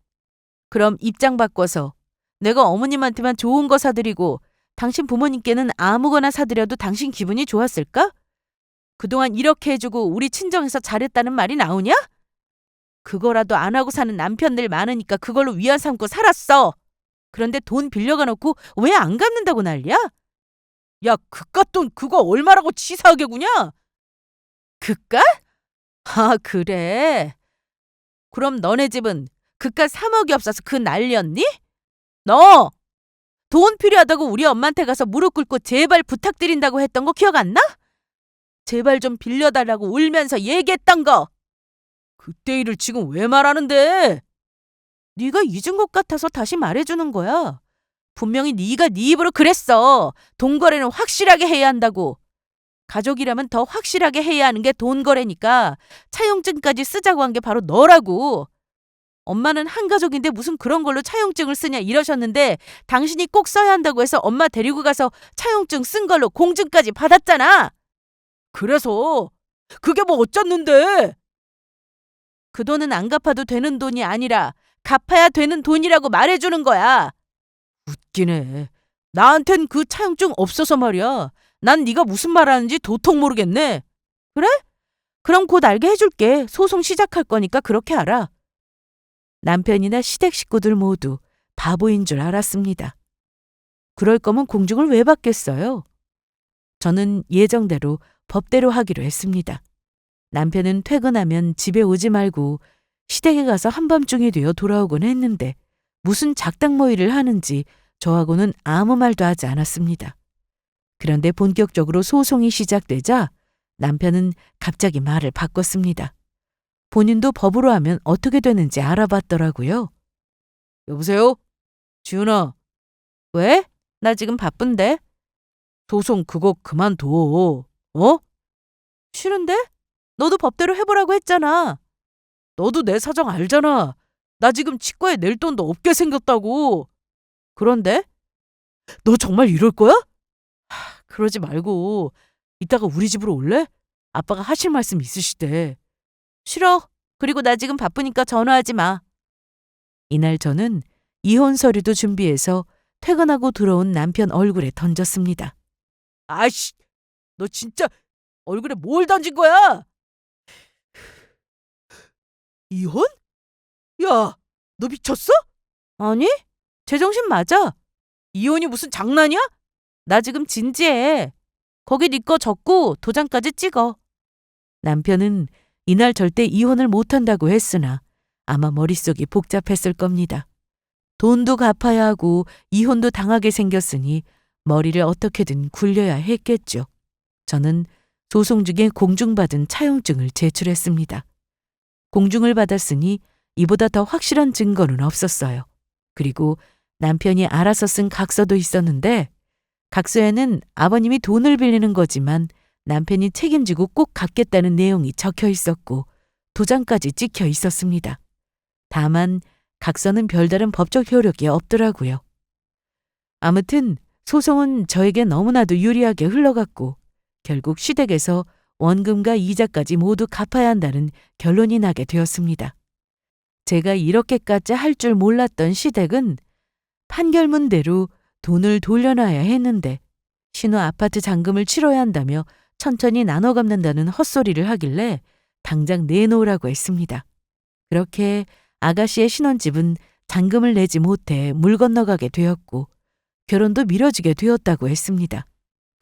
그럼 입장 바꿔서 내가 어머님한테만 좋은 거 사드리고 당신 부모님께는 아무거나 사드려도 당신 기분이 좋았을까? 그동안 이렇게 해주고 우리 친정에서 잘했다는 말이 나오냐? 그거라도 안 하고 사는 남편들 많으니까 그걸로 위안 삼고 살았어. 그런데 돈 빌려가 놓고 왜 안 갚는다고 난리야? 야, 그깟 돈 그거 얼마라고 치사하게 구냐? 그깟? 아, 그래. 그럼 너네 집은 그깟 3억이 없어서 그 난리였니? 너! 돈 필요하다고 우리 엄마한테 가서 무릎 꿇고 제발 부탁드린다고 했던 거 기억 안 나? 제발 좀 빌려달라고 울면서 얘기했던 거. 그때 일을 지금 왜 말하는데? 네가 잊은 것 같아서 다시 말해주는 거야. 분명히 네가 네 입으로 그랬어. 돈 거래는 확실하게 해야 한다고. 가족이라면 더 확실하게 해야 하는 게 돈 거래니까 차용증까지 쓰자고 한 게 바로 너라고. 엄마는 한 가족인데 무슨 그런 걸로 차용증을 쓰냐 이러셨는데 당신이 꼭 써야 한다고 해서 엄마 데리고 가서 차용증 쓴 걸로 공증까지 받았잖아. 그래서 그게 뭐 어쩌는데? 그 돈은 안 갚아도 되는 돈이 아니라 갚아야 되는 돈이라고 말해주는 거야. 웃기네. 나한텐 그 차용증 없어서 말이야. 난 네가 무슨 말하는지 도통 모르겠네. 그래? 그럼 곧 알게 해줄게. 소송 시작할 거니까 그렇게 알아. 남편이나 시댁 식구들 모두 바보인 줄 알았습니다. 그럴 거면 공증을 왜 받겠어요? 저는 예정대로 법대로 하기로 했습니다. 남편은 퇴근하면 집에 오지 말고 시댁에 가서 한밤중이 되어 돌아오곤 했는데 무슨 작당 모의를 하는지 저하고는 아무 말도 하지 않았습니다. 그런데 본격적으로 소송이 시작되자 남편은 갑자기 말을 바꿨습니다. 본인도 법으로 하면 어떻게 되는지 알아봤더라고요. 여보세요? 지훈아. 왜? 나 지금 바쁜데. 소송 그거 그만둬. 어? 싫은데? 너도 법대로 해보라고 했잖아. 너도 내 사정 알잖아. 나 지금 치과에 낼 돈도 없게 생겼다고. 그런데? 너 정말 이럴 거야? 그러지 말고 이따가 우리 집으로 올래? 아빠가 하실 말씀 있으시대. 싫어. 그리고 나 지금 바쁘니까 전화하지 마. 이날 저는 이혼 서류도 준비해서 퇴근하고 들어온 남편 얼굴에 던졌습니다. 아이씨, 너 진짜 얼굴에 뭘 던진 거야? 이혼? 야, 너 미쳤어? 아니, 제정신 맞아. 이혼이 무슨 장난이야? 나 지금 진지해. 거기 네 거 적고 도장까지 찍어. 남편은 이날 절대 이혼을 못한다고 했으나 아마 머릿속이 복잡했을 겁니다. 돈도 갚아야 하고 이혼도 당하게 생겼으니 머리를 어떻게든 굴려야 했겠죠. 저는 소송 중에 공중받은 차용증을 제출했습니다. 공중을 받았으니 이보다 더 확실한 증거는 없었어요. 그리고 남편이 알아서 쓴 각서도 있었는데 각서에는 아버님이 돈을 빌리는 거지만 남편이 책임지고 꼭 갚겠다는 내용이 적혀 있었고 도장까지 찍혀 있었습니다. 다만 각서는 별다른 법적 효력이 없더라고요. 아무튼 소송은 저에게 너무나도 유리하게 흘러갔고 결국 시댁에서 원금과 이자까지 모두 갚아야 한다는 결론이 나게 되었습니다. 제가 이렇게까지 할 줄 몰랐던 시댁은 판결문대로 돈을 돌려놔야 했는데 신호 아파트 잔금을 치러야 한다며 천천히 나눠 갚는다는 헛소리를 하길래 당장 내놓으라고 했습니다. 그렇게 아가씨의 신혼집은 잔금을 내지 못해 물 건너가게 되었고 결혼도 미뤄지게 되었다고 했습니다.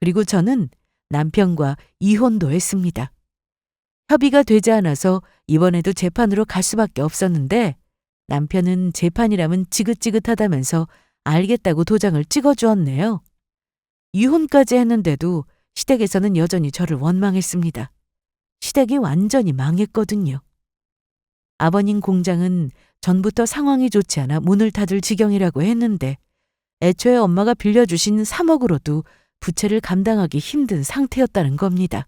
그리고 저는 남편과 이혼도 했습니다. 협의가 되지 않아서 이번에도 재판으로 갈 수밖에 없었는데 남편은 재판이라면 지긋지긋하다면서 알겠다고 도장을 찍어주었네요. 이혼까지 했는데도 시댁에서는 여전히 저를 원망했습니다. 시댁이 완전히 망했거든요. 아버님 공장은 전부터 상황이 좋지 않아 문을 닫을 지경이라고 했는데 애초에 엄마가 빌려주신 3억으로도 부채를 감당하기 힘든 상태였다는 겁니다.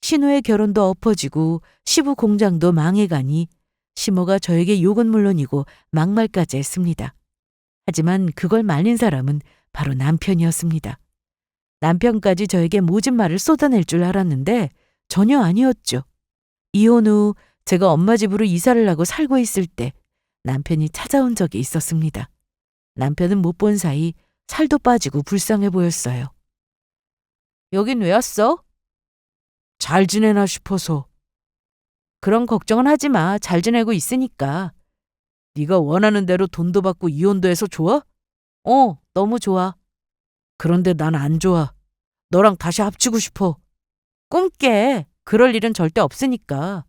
신우의 결혼도 엎어지고 시부 공장도 망해가니 시모가 저에게 욕은 물론이고 막말까지 했습니다. 하지만 그걸 말린 사람은 바로 남편이었습니다. 남편까지 저에게 모진 말을 쏟아낼 줄 알았는데 전혀 아니었죠. 이혼 후 제가 엄마 집으로 이사를 하고 살고 있을 때 남편이 찾아온 적이 있었습니다. 남편은 못 본 사이 살도 빠지고 불쌍해 보였어요. 여긴 왜 왔어? 잘 지내나 싶어서. 그런 걱정은 하지 마. 잘 지내고 있으니까. 네가 원하는 대로 돈도 받고 이혼도 해서 좋아? 너무 좋아. 그런데 난 안 좋아. 너랑 다시 합치고 싶어. 꿈깨. 그럴 일은 절대 없으니까.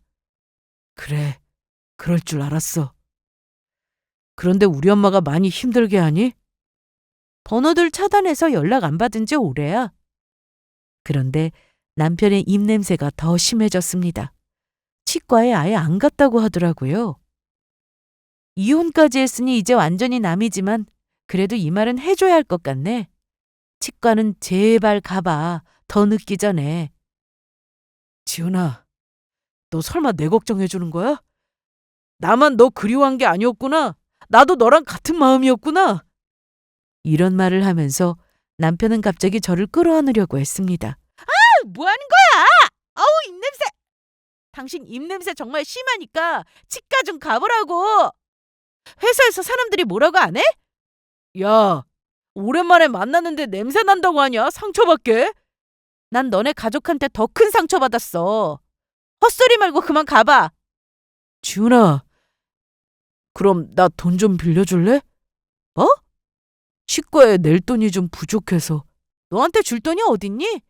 그래. 그럴 줄 알았어. 그런데 우리 엄마가 많이 힘들게 하니? 번호들 차단해서 연락 안 받은 지 오래야. 그런데 남편의 입냄새가 더 심해졌습니다. 치과에 아예 안 갔다고 하더라고요. 이혼까지 했으니 이제 완전히 남이지만 그래도 이 말은 해줘야 할 것 같네. 치과는 제발 가봐. 더 늦기 전에. 지훈아, 너 설마 내 걱정해주는 거야? 나만 너 그리워한 게 아니었구나. 나도 너랑 같은 마음이었구나. 이런 말을 하면서 남편은 갑자기 저를 끌어안으려고 했습니다. 뭐 하는 거야? 아우, 입냄새. 당신 입냄새 정말 심하니까 치과 좀 가보라고. 회사에서 사람들이 뭐라고 안 해? 야, 오랜만에 만났는데 냄새 난다고 하냐? 상처받게? 난 너네 가족한테 더 큰 상처받았어. 헛소리 말고 그만 가봐. 지훈아, 그럼 나 돈 좀 빌려줄래? 뭐? 치과에 낼 돈이 좀 부족해서. 너한테 줄 돈이 어딨니?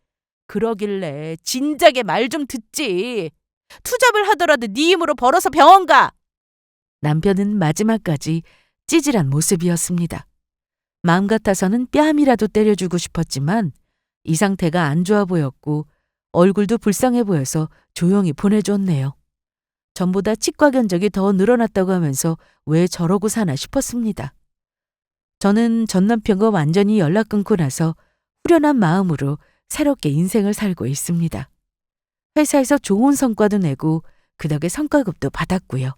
그러길래 진작에 말 좀 듣지. 투잡을 하더라도 네 힘으로 벌어서 병원 가. 남편은 마지막까지 찌질한 모습이었습니다. 마음 같아서는 뺨이라도 때려주고 싶었지만 이 상태가 안 좋아 보였고 얼굴도 불쌍해 보여서 조용히 보내줬네요. 전보다 치과 견적이 더 늘어났다고 하면서 왜 저러고 사나 싶었습니다. 저는 전 남편과 완전히 연락 끊고 나서 후련한 마음으로 새롭게 인생을 살고 있습니다. 회사에서 좋은 성과도 내고 그 덕에 성과급도 받았고요.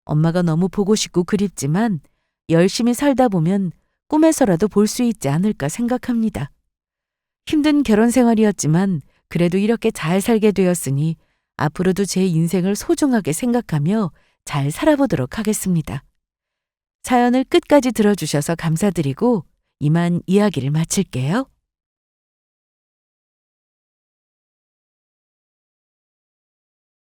엄마가 너무 보고 싶고 그립지만 열심히 살다 보면 꿈에서라도 볼 수 있지 않을까 생각합니다. 힘든 결혼 생활이었지만 그래도 이렇게 잘 살게 되었으니 앞으로도 제 인생을 소중하게 생각하며 잘 살아보도록 하겠습니다. 사연을 끝까지 들어주셔서 감사드리고 이만 이야기를 마칠게요.